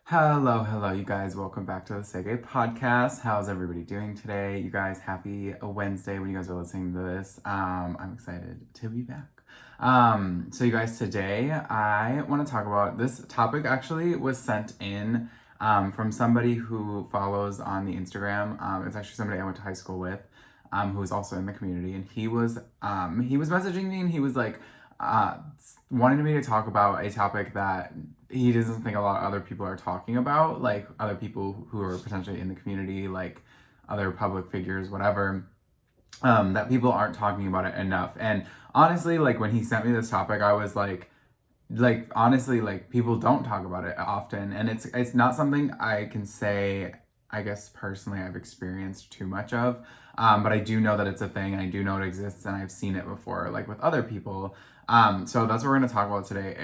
Hello, you guys. Welcome back to the Say Gay podcast. How's everybody doing today? You guys, happy Wednesday when you guys are listening to this. I'm excited to be back. So you guys, today I want to talk about this topic. Actually, was sent in from somebody who follows on the Instagram. It's actually somebody I went to high school with, who is also in the community, and he was messaging me, and he was like, uh, wanted me to talk about a topic that he doesn't think a lot of other people are talking about, like other people who are potentially in the community, like other public figures, whatever, that people aren't talking about it enough. And honestly, like when he sent me this topic, I was like honestly, like people don't talk about it often, and it's not something I can say, I guess personally I've experienced too much of, but I do know that it's a thing, and I do know it exists, and I've seen it before, like with other people. So that's what we're going to talk about today.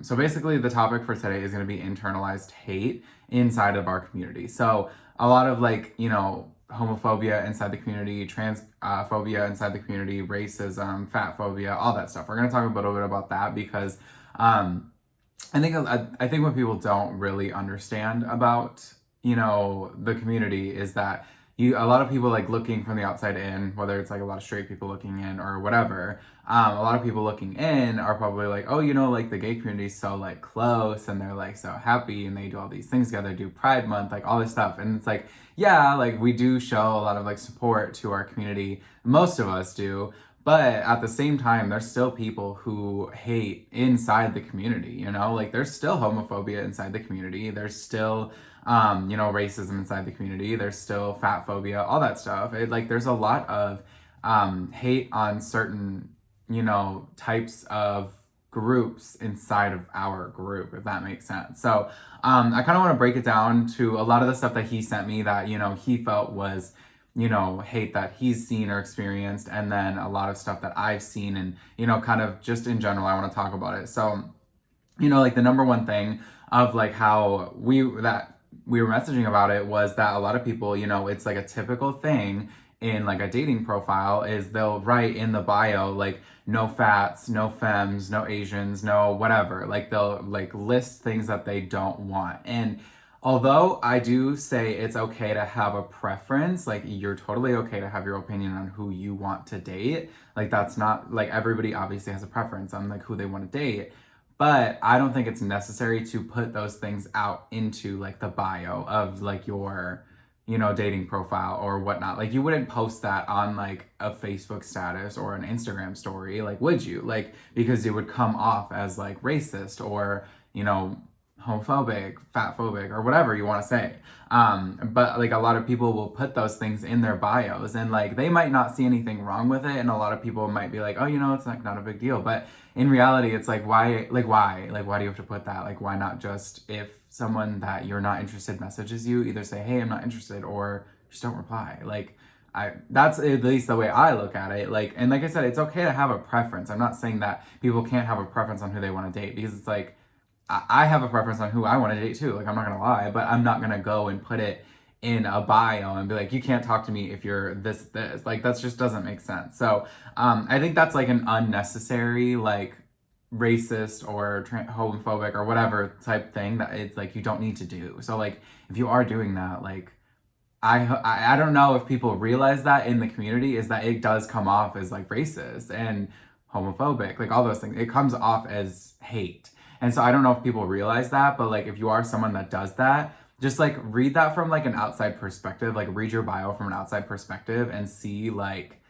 So basically the topic for today is going to be internalized hate inside of our community. So a lot of homophobia inside the community, trans phobia inside the community, racism, fat phobia, all that stuff. We're going to talk a little bit about that because I think what people don't really understand about the community is that a lot of people like looking from the outside in, whether it's like a lot of straight people looking in or whatever. A lot of people looking in are probably like, oh, like the gay community is so like close, and they're like so happy, and they do all these things together, do Pride Month, like all this stuff, and it's like, yeah, like we do show a lot of like support to our community, most of us do. But at the same time, there's still people who hate inside the community, like there's still homophobia inside the community. There's still, racism inside the community. There's still fat phobia, all that stuff. There's a lot of hate on certain, types of groups inside of our group, if that makes sense. So I kind of want to break it down to a lot of the stuff that he sent me that, he felt was hate that he's seen or experienced, and then a lot of stuff that I've seen, and, kind of just in general, I want to talk about it. So, like the number one thing of like how we were messaging about it was that a lot of people, it's like a typical thing in like a dating profile is they'll write in the bio, like, no fats, no femmes, no Asians, no whatever. Like they'll like list things that they don't want. And although I do say it's okay to have a preference, like you're totally okay to have your opinion on who you want to date. Like that's not like everybody obviously has a preference on like who they want to date. But I don't think it's necessary to put those things out into like the bio of like your, dating profile or whatnot. Like you wouldn't post that on like a Facebook status or an Instagram story, like would you? Like because it would come off as like racist or, homophobic, fatphobic, or whatever you want to say. But like a lot of people will put those things in their bios, and like they might not see anything wrong with it, and a lot of people might be like, oh, it's like not a big deal. But in reality, it's like why do you have to put that? Like why not just, if someone that you're not interested messages you, either say, hey, I'm not interested, or just don't reply. Like that's at least the way I look at it. Like, and like I said, it's okay to have a preference. I'm not saying that people can't have a preference on who they want to date, because it's like I have a preference on who I want to date too. Like I'm not gonna lie, but I'm not gonna go and put it in a bio and be like, you can't talk to me if you're this. Like that just doesn't make sense. So I think that's like an unnecessary like racist or homophobic or whatever type thing that it's like you don't need to do. So like if you are doing that, like I don't know if people realize that in the community, is that it does come off as like racist and homophobic, like all those things. It comes off as hate. And so I don't know if people realize that, but like if you are someone that does that, just like read that from like an outside perspective, like read your bio from an outside perspective and see like,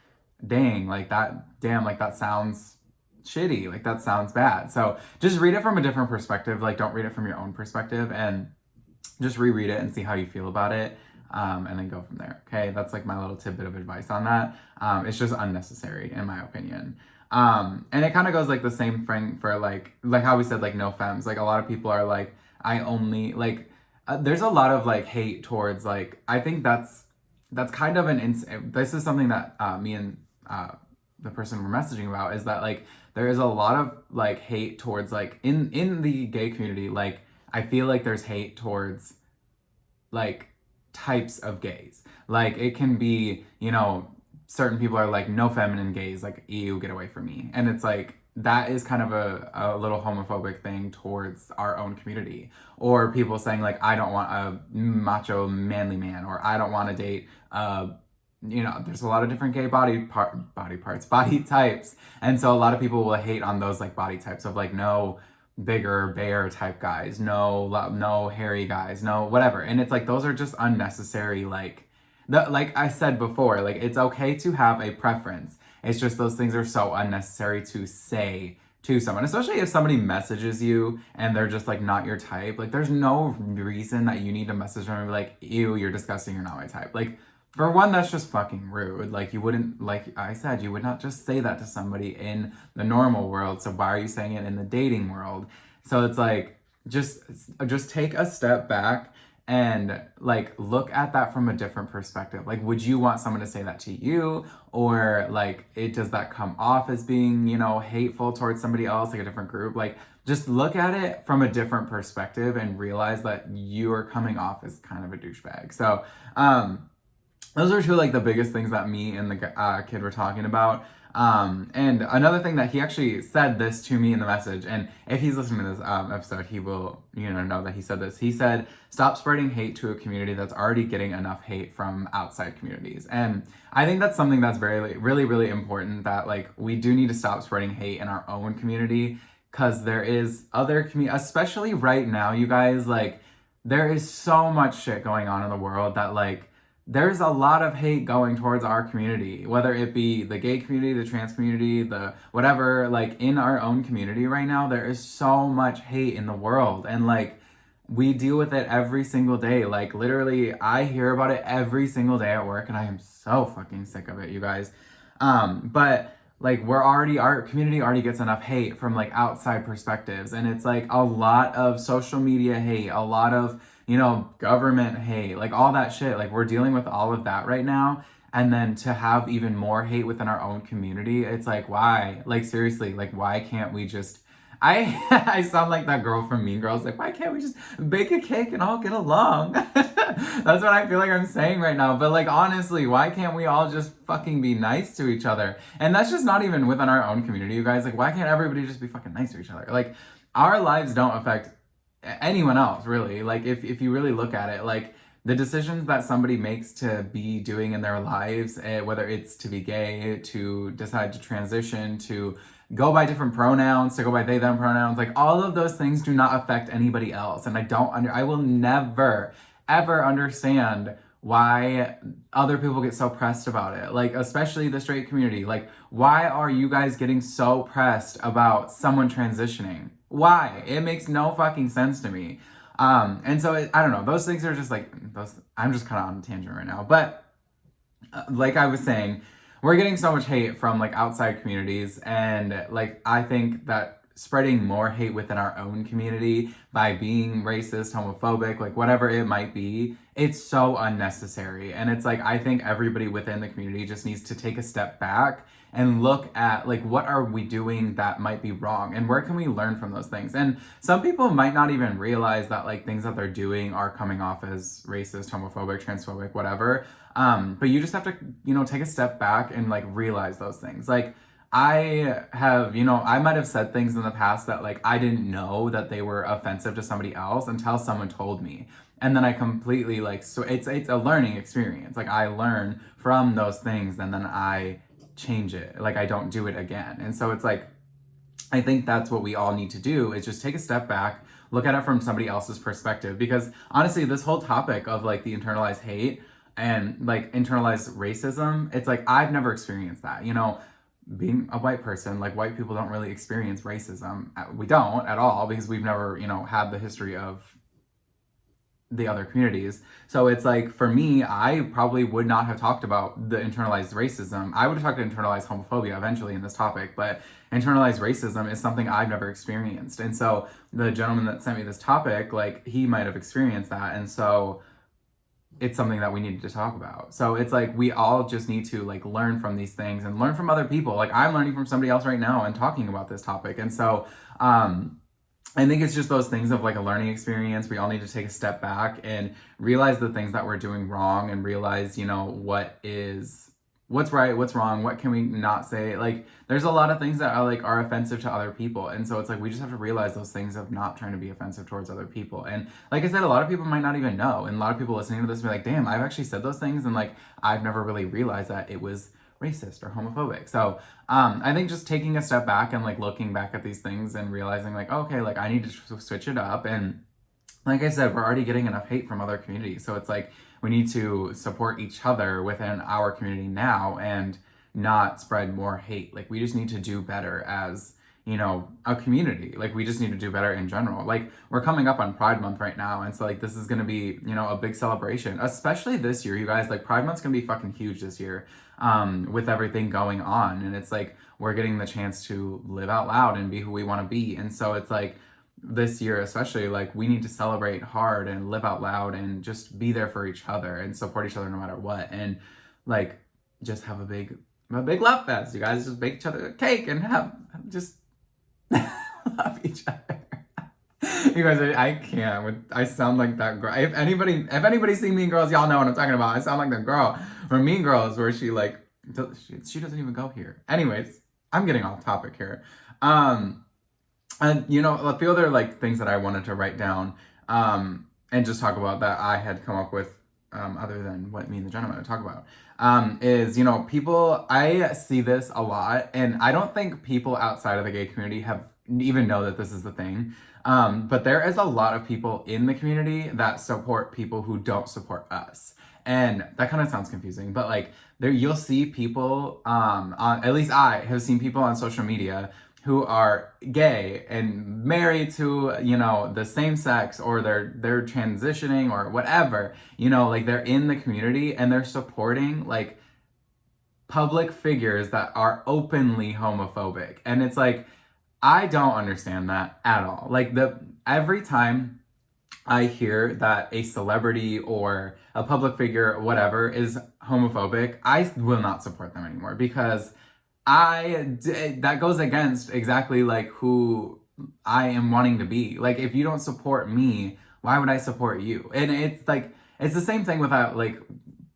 dang, like that, damn, like that sounds shitty, like that sounds bad. So just read it from a different perspective, like don't read it from your own perspective, and just reread it and see how you feel about it. And then go from there. Okay, that's like my little tidbit of advice on that. It's just unnecessary in my opinion. And it kind of goes like the same thing for like how we said like no femmes. Like a lot of people are like, I only like. There's a lot of like hate towards like, I think that's kind of this is something that me and the person we're messaging about, is that like there is a lot of like hate towards like in the gay community. Like I feel like there's hate towards like types of gays. Like it can be, certain people are like, no feminine gays, like ew, get away from me. And it's like, that is kind of a little homophobic thing towards our own community. Or people saying like, I don't want a macho manly man, or I don't want to date there's a lot of different gay body types. And so a lot of people will hate on those like body types of like, no bigger bear type guys, no hairy guys, no whatever. And it's like, those are just unnecessary, like I said before, like it's okay to have a preference. It's just those things are so unnecessary to say to someone, especially if somebody messages you and they're just like not your type. Like there's no reason that you need to message them and be like, ew, you're disgusting, you're not my type. Like for one, that's just fucking rude. Like you wouldn't, like I said, you would not just say that to somebody in the normal world. So why are you saying it in the dating world? So it's like, just take a step back and like look at that from a different perspective. Like, would you want someone to say that to you? Or like, does that come off as being, hateful towards somebody else, like a different group? Like, just look at it from a different perspective and realize that you are coming off as kind of a douchebag. So, those are two like the biggest things that me and the kid were talking about. And another thing that he actually said this to me in the message, and if he's listening to this episode, he will know that he said this. He said, stop spreading hate to a community that's already getting enough hate from outside communities. And I think that's something that's very, really, really important, that like we do need to stop spreading hate in our own community, because there is other especially right now, you guys, like there is so much shit going on in the world that like there's a lot of hate going towards our community, whether it be the gay community, the trans community, the whatever, like in our own community right now, there is so much hate in the world. And like, we deal with it every single day. Like literally, I hear about it every single day at work and I am so fucking sick of it, you guys. But like our community already gets enough hate from like outside perspectives. And it's like a lot of social media hate, a lot of, government hate, like all that shit. Like we're dealing with all of that right now. And then to have even more hate within our own community, it's like, why? Like seriously, like why can't we just, I sound like that girl from Mean Girls, like why can't we just bake a cake and all get along? That's what I feel like I'm saying right now. But like honestly, why can't we all just fucking be nice to each other? And that's just not even within our own community, you guys. Like why can't everybody just be fucking nice to each other? Like our lives don't affect anyone else, really. Like if you really look at it, like the decisions that somebody makes to be doing in their lives, whether it's to be gay, to decide to transition, to go by different pronouns, to go by they them pronouns, like all of those things do not affect anybody else. And I will never ever understand why other people get so pressed about it, like especially the straight community. Like why are you guys getting so pressed about someone transitioning? Why? It makes no fucking sense to me. And so I don't know, those things are just like those. I'm just kind of on a tangent right now, but like I was saying, we're getting so much hate from like outside communities, and like I think that spreading more hate within our own community by being racist, homophobic, like whatever it might be, it's so unnecessary. And it's like I think everybody within the community just needs to take a step back and look at like what are we doing that might be wrong, and where can we learn from those things. And some people might not even realize that like things that they're doing are coming off as racist, homophobic, transphobic, whatever. But you just have to take a step back and like realize those things. Like I have, I might have said things in the past that like I didn't know that they were offensive to somebody else until someone told me. And then I completely like, so it's a learning experience. Like I learn from those things and then I change it. Like I don't do it again. And so it's like, I think that's what we all need to do, is just take a step back, look at it from somebody else's perspective. Because honestly, this whole topic of like the internalized hate and like internalized racism, it's like, I've never experienced that, being a white person. Like white people don't really experience racism. We don't at all, because we've never, had the history of the other communities. So it's like, for me, I probably would not have talked about the internalized racism. I would have talked to internalized homophobia eventually in this topic, but internalized racism is something I've never experienced. And so the gentleman that sent me this topic, like he might have experienced that. And so it's something that we needed to talk about. So it's like, we all just need to like learn from these things and learn from other people. Like I'm learning from somebody else right now and talking about this topic. And so, I think it's just those things of like a learning experience. We all need to take a step back and realize the things that we're doing wrong, and realize, what is what's right, what's wrong, what can we not say. Like, there's a lot of things that are offensive to other people, and so it's like we just have to realize those things of not trying to be offensive towards other people. And like I said, a lot of people might not even know, and a lot of people listening to this be like, damn, I've actually said those things, and like I've never really realized that it was racist or homophobic. So I think just taking a step back and like looking back at these things and realizing like, okay, like I need to switch it up. And like I said, we're already getting enough hate from other communities. So it's like we need to support each other within our community now and not spread more hate. Like, we just need to do better as, you know, a community. Like, we just need to do better in general. Like, we're coming up on Pride Month right now. And so, like, this is going to be, you know, a big celebration, especially this year, you guys. Like, Pride Month's going to be fucking huge this year with everything going on. And it's like we're getting the chance to live out loud and be who we want to be. And so it's like, this year especially, like, we need to celebrate hard and live out loud and just be there for each other and support each other no matter what, and like just have a big love fest. You guys just bake each other a cake and have just love each other. You guys, I can't. I sound like that girl. If anybody's seen Mean Girls, y'all know what I'm talking about. I sound like the girl from Mean Girls where she like she doesn't even go here. Anyways, I'm getting off topic here. And, you know, a few other, like, things that I wanted to write down and just talk about that I had come up with, other than what me and the gentleman would talk about, is, you know, people, I see this a lot, and I don't think people outside of the gay community even know that this is the thing, but there is a lot of people in the community that support people who don't support us. And that kind of sounds confusing, but, like, you'll see people, at least I have seen people on social media who are gay and married to, you know, the same sex, or they're transitioning or whatever, you know, like they're in the community and they're supporting like public figures that are openly homophobic. And it's like, I don't understand that at all. Like, every time I hear that a celebrity or a public figure, whatever, is homophobic, I will not support them anymore, because that goes against exactly like who I am wanting to be. Like, if you don't support me, why would I support you? And it's like, it's the same thing without, like,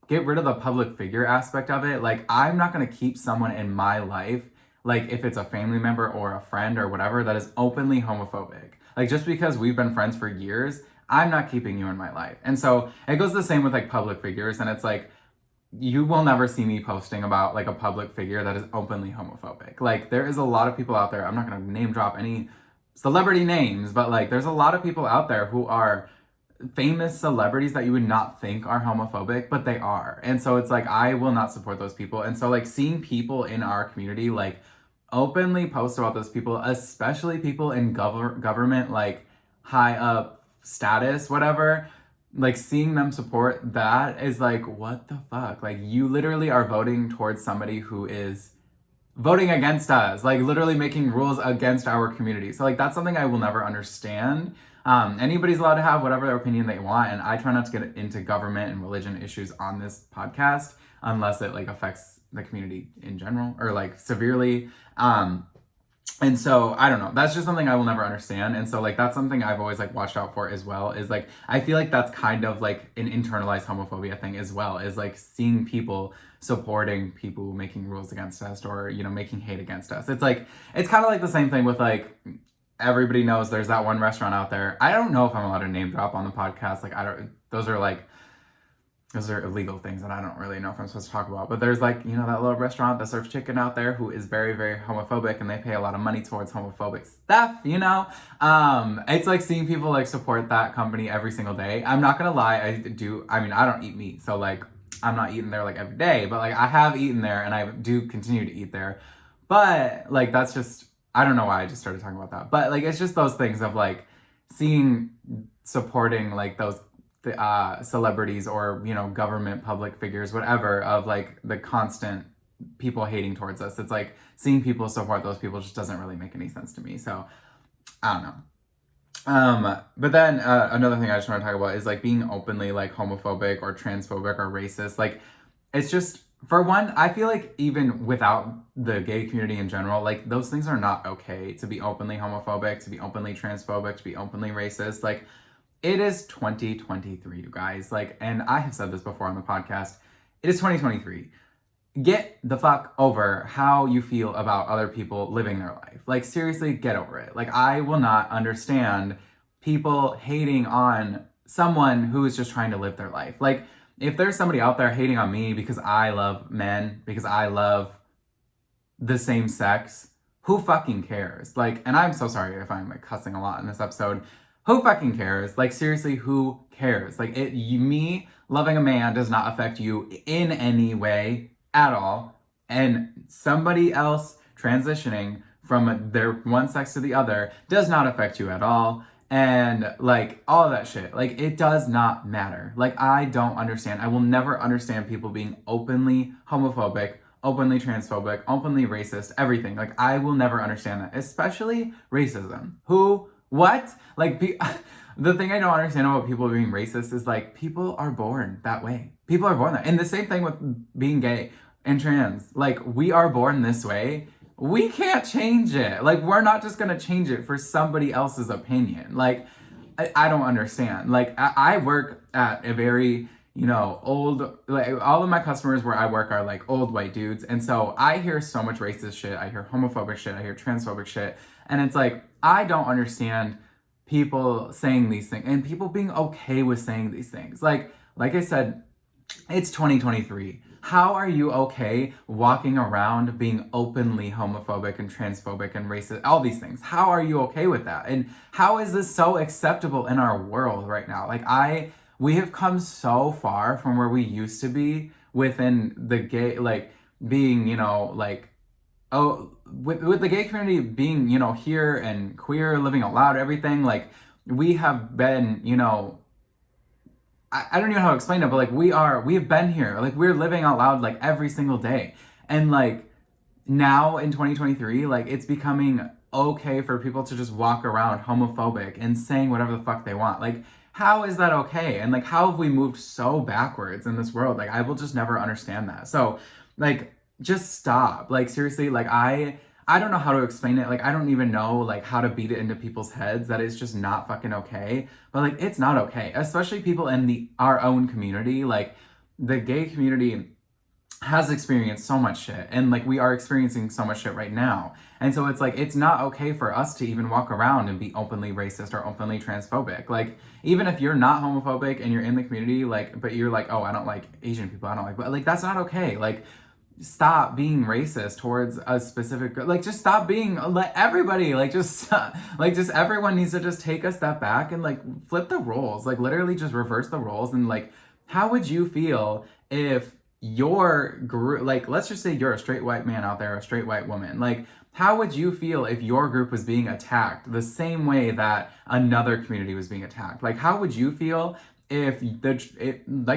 get rid of the public figure aspect of it. Like, I'm not going to keep someone in my life, like if it's a family member or a friend or whatever, that is openly homophobic. Like, just because we've been friends for years, I'm not keeping you in my life. And so it goes the same with like public figures. And it's like, you will never see me posting about like a public figure that is openly homophobic. Like, there is a lot of people out there, I'm not going to name drop any celebrity names, but like there's a lot of people out there who are famous celebrities that you would not think are homophobic, but they are. And so it's like, I will not support those people. And so like seeing people in our community like openly post about those people, especially people in government, like high up status, whatever, like seeing them support that is like, what the fuck? Like, you literally are voting towards somebody who is voting against us, like literally making rules against our community. So like, that's something I will never understand. Anybody's allowed to have whatever their opinion they want, and I try not to get into government and religion issues on this podcast unless it like affects the community in general or like severely. And so, I don't know, that's just something I will never understand. And so like, that's something I've always like watched out for as well, is like, I feel like that's kind of like an internalized homophobia thing as well, is like seeing people supporting people making rules against us, or, you know, making hate against us. It's like, it's kind of like the same thing with like, everybody knows there's that one restaurant out there. I don't know if I'm allowed to name drop on the podcast. Like, those are illegal things that I don't really know if I'm supposed to talk about. But there's like, you know, that little restaurant that serves chicken out there who is very, very homophobic, and they pay a lot of money towards homophobic stuff, you know? It's like seeing people like support that company every single day. I'm not gonna lie, I don't eat meat, so like, I'm not eating there like every day, but like I have eaten there and I do continue to eat there. But like, that's just, I don't know why I just started talking about that. But like, it's just those things of like supporting like those celebrities or, you know, government public figures, whatever, of like the constant people hating towards us. It's like seeing people support those people just doesn't really make any sense to me. So I don't know. But then another thing I just want to talk about is like being openly like homophobic or transphobic or racist. Like, it's just, for one, I feel like even without the gay community in general, like those things are not okay. To be openly homophobic, to be openly transphobic, to be openly racist. Like, it is 2023, you guys. Like, and I have said this before on the podcast, it is 2023. get the fuck over how you feel about other people living their life. Like, seriously, get over it. Like, I will not understand people hating on someone who is just trying to live their life. Like, if there's somebody out there hating on me because I love men, because I love the same sex, who fucking cares? Like, and I'm so sorry if I'm like cussing a lot in this episode. Who fucking cares? Like, seriously, who cares? Like, me loving a man does not affect you in any way at all. And somebody else transitioning from their one sex to the other does not affect you at all. And like all of that shit, like it does not matter. Like, I don't understand. I will never understand people being openly homophobic, openly transphobic, openly racist, everything. Like, I will never understand that, especially racism. Who, what? Like, the thing I don't understand about people being racist is like, people are born that way. People are born that. And the same thing with being gay and trans. Like, we are born this way. We can't change it. Like, we're not just gonna change it for somebody else's opinion. Like, I don't understand. Like, I work at a very, old, like all of my customers where I work are like old white dudes. And so I hear so much racist shit. I hear homophobic shit. I hear transphobic shit. And it's like, I don't understand people saying these things and people being okay with saying these things. Like I said, it's 2023. How are you okay walking around being openly homophobic and transphobic and racist, all these things? How are you okay with that? And how is this so acceptable in our world right now? Like, we have come so far from where we used to be within the gay, like being, with the gay community being, here and queer, living out loud, everything, like we have been, I don't even know how to explain it, but like we have been here. Like, we're living out loud like every single day. And like now in 2023, like it's becoming okay for people to just walk around homophobic and saying whatever the fuck they want. Like, how is that okay? And like, how have we moved so backwards in this world? Like, I will just never understand that. So like, just stop. Like, seriously, like I don't know how to explain it. Like, I don't even know like how to beat it into people's heads that it's just not fucking okay. But like, it's not okay, especially people in our own community. Like, the gay community has experienced so much shit, and like we are experiencing so much shit right now. And so it's like, it's not okay for us to even walk around and be openly racist or openly transphobic. Like, even if you're not homophobic and you're in the community, like, but you're like, oh, I don't like Asian people, I don't like, but like, that's not okay. Like, stop being racist towards a specific, like, just stop being, let everybody, like, just like, just everyone needs to just take a step back and like flip the roles, like literally just reverse the roles. And like, how would you feel if your group, like, let's just say you're a straight white man out there, a straight white woman, like, how would you feel if your group was being attacked the same way that another community was being attacked? Like, how would you feel if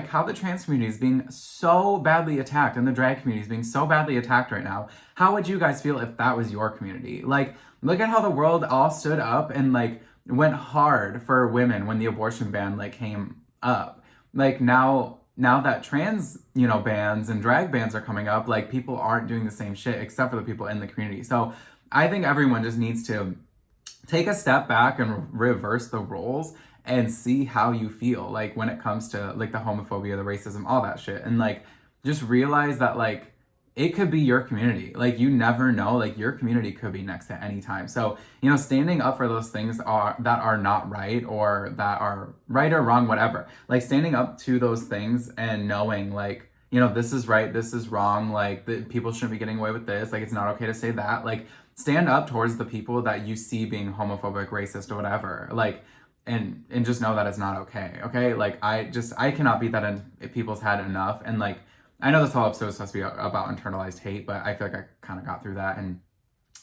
how the trans community is being so badly attacked and the drag community is being so badly attacked right now? How would you guys feel if that was your community? Like, look at how the world all stood up and like went hard for women when the abortion ban like came up. Like, now that trans, bans and drag bans are coming up, like, people aren't doing the same shit except for the people in the community. So I think everyone just needs to take a step back and reverse the roles and see how you feel, like, when it comes to like the homophobia, the racism, all that shit. And like, just realize that like, it could be your community. Like, you never know, like your community could be next at any time. So, standing up for those things that are not right, or that are right or wrong, whatever. Like, standing up to those things and knowing like, this is right, this is wrong, like people shouldn't be getting away with this, like it's not okay to say that. Like, stand up towards the people that you see being homophobic, racist, or whatever. Like, and just know that it's not okay. Okay? Like, I cannot beat that in people's head enough. And like, I know this whole episode is supposed to be about internalized hate, but I feel like I kind of got through that. And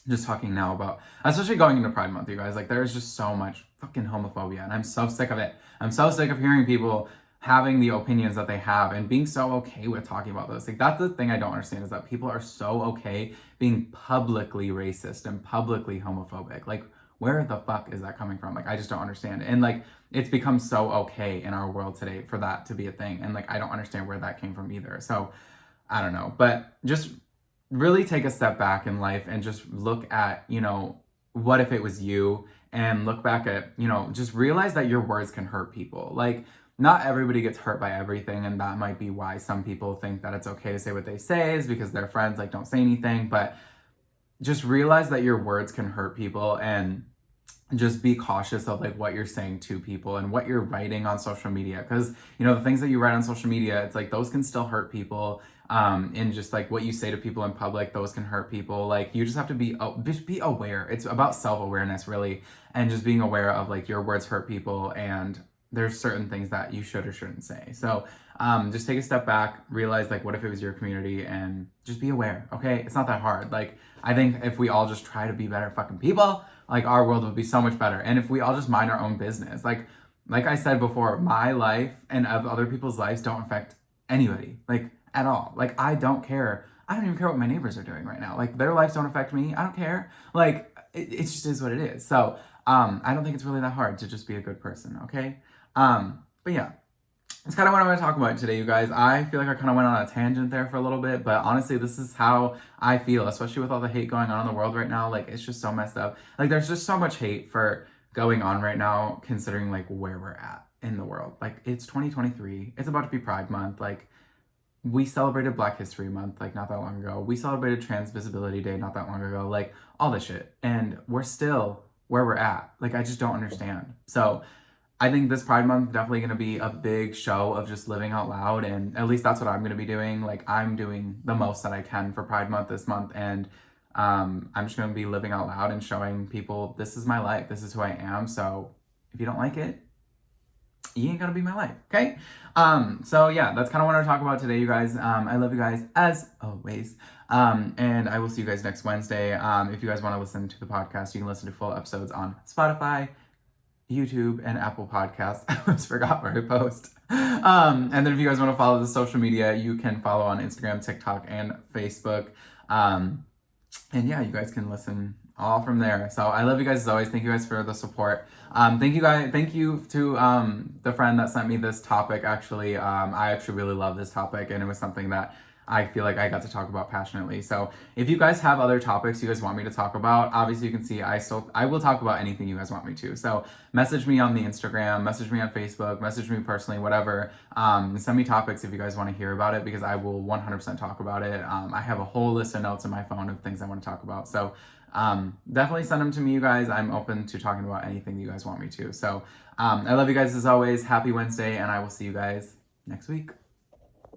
just talking now about, especially going into Pride Month, you guys, like, there's just so much fucking homophobia, and I'm so sick of it. I'm so sick of hearing people having the opinions that they have and being so okay with talking about those. Like, that's the thing I don't understand, is that people are so okay being publicly racist and publicly homophobic. Like, where the fuck is that coming from? Like, I just don't understand. And like, it's become so okay in our world today for that to be a thing. And like, I don't understand where that came from either. So I don't know, but just really take a step back in life and just look at, what if it was you, and look back at, just realize that your words can hurt people. Like, not everybody gets hurt by everything, and that might be why some people think that it's okay to say what they say, is because their friends like don't say anything. But just realize that your words can hurt people, and just be cautious of like what you're saying to people and what you're writing on social media, because the things that you write on social media, it's like those can still hurt people, and just like what you say to people in public, those can hurt people. Like, you just have to just be aware. It's about self-awareness, really, and just being aware of like your words hurt people, and there's certain things that you should or shouldn't say. So just take a step back, realize like what if it was your community, and just be aware. Okay, it's not that hard. Like, I think if we all just try to be better fucking people, like, our world would be so much better. And if we all just mind our own business, like I said before, my life and of other people's lives don't affect anybody, like, at all. Like, I don't care. I don't even care what my neighbors are doing right now. Like, their lives don't affect me. I don't care. Like, it just is what it is. So I don't think it's really that hard to just be a good person. Okay. But yeah, that's kind of what I want to talk about today, you guys. I feel like I kind of went on a tangent there for a little bit, but honestly, this is how I feel, especially with all the hate going on in the world right now. Like, it's just so messed up. Like, there's just so much hate for going on right now, considering like where we're at in the world. Like, it's 2023. It's about to be Pride Month. Like, we celebrated Black History Month, like, not that long ago. We celebrated Trans Visibility Day not that long ago. Like, all this shit. And we're still where we're at. Like, I just don't understand. So I think this Pride Month is definitely going to be a big show of just living out loud, and at least that's what I'm going to be doing. Like, I'm doing the most that I can for Pride Month this month, and I'm just going to be living out loud and showing people this is my life, this is who I am. So if you don't like it, you ain't gonna be my life, okay? So yeah, that's kind of what I want to talk about today, you guys. I love you guys as always, and I will see you guys next Wednesday. If you guys want to listen to the podcast, you can listen to full episodes on Spotify, YouTube, and Apple Podcasts. I almost forgot where I post. And then if you guys want to follow the social media, you can follow on Instagram, TikTok, and Facebook. And yeah, you guys can listen all from there. So I love you guys as always. Thank you guys for the support. Thank you to the friend that sent me this topic. Actually, I actually really love this topic, and it was something that I feel like I got to talk about passionately. So if you guys have other topics you guys want me to talk about, obviously you can see I will talk about anything you guys want me to. So message me on the Instagram, message me on Facebook, message me personally, whatever. Send me topics if you guys want to hear about it, because I will 100% talk about it. I have a whole list of notes in my phone of things I want to talk about. So definitely send them to me, you guys. I'm open to talking about anything you guys want me to. So I love you guys as always. Happy Wednesday, and I will see you guys next week.